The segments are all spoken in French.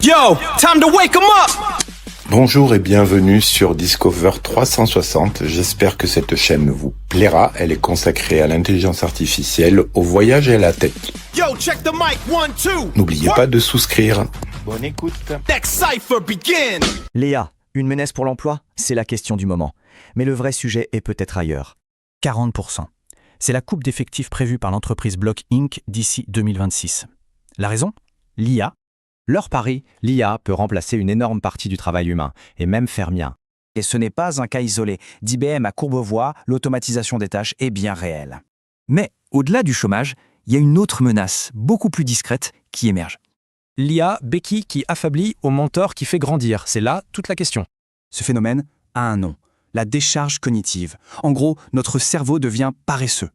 Yo, time to wake 'em up! Bonjour et bienvenue sur Discover 360. J'espère que cette chaîne vous plaira. Elle est consacrée à l'intelligence artificielle, au voyage et à la tech. Yo, check the mic, 1, 2. N'oubliez pas de souscrire. Bonne écoute. Next cipher begin. Léa, une menace pour l'emploi? C'est la question du moment. Mais le vrai sujet est peut-être ailleurs. 40%. C'est la coupe d'effectifs prévue par l'entreprise Block Inc. d'ici 2026. La raison? L'IA. Leur pari, l'IA peut remplacer une énorme partie du travail humain, et même faire mien. Et ce n'est pas un cas isolé. D'IBM à Courbevoie, l'automatisation des tâches est bien réelle. Mais, au-delà du chômage, il y a une autre menace, beaucoup plus discrète, qui émerge. L'IA béquille qui affaiblit au mentor qui fait grandir. C'est là toute la question. Ce phénomène a un nom, la décharge cognitive. En gros, notre cerveau devient paresseux.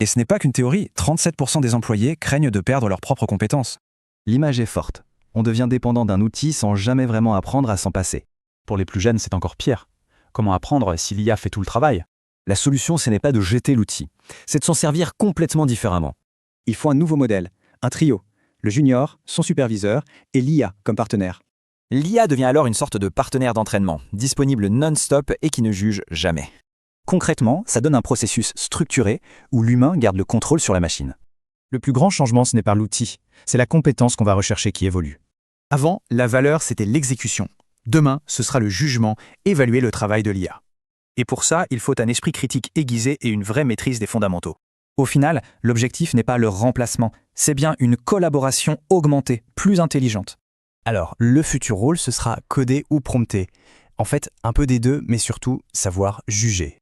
Et ce n'est pas qu'une théorie, 37% des employés craignent de perdre leurs propres compétences. L'image est forte. On devient dépendant d'un outil sans jamais vraiment apprendre à s'en passer. Pour les plus jeunes, c'est encore pire. Comment apprendre si l'IA fait tout le travail? La solution, ce n'est pas de jeter l'outil, c'est de s'en servir complètement différemment. Il faut un nouveau modèle, un trio. Le junior, son superviseur et l'IA comme partenaire. L'IA devient alors une sorte de partenaire d'entraînement, disponible non-stop et qui ne juge jamais. Concrètement, ça donne un processus structuré où l'humain garde le contrôle sur la machine. Le plus grand changement, ce n'est pas l'outil, c'est la compétence qu'on va rechercher qui évolue. Avant, la valeur, c'était l'exécution. Demain, ce sera le jugement, évaluer le travail de l'IA. Et pour ça, il faut un esprit critique aiguisé et une vraie maîtrise des fondamentaux. Au final, l'objectif n'est pas le remplacement, c'est bien une collaboration augmentée, plus intelligente. Alors, le futur rôle, ce sera coder ou prompter. En fait, un peu des deux, mais surtout savoir juger.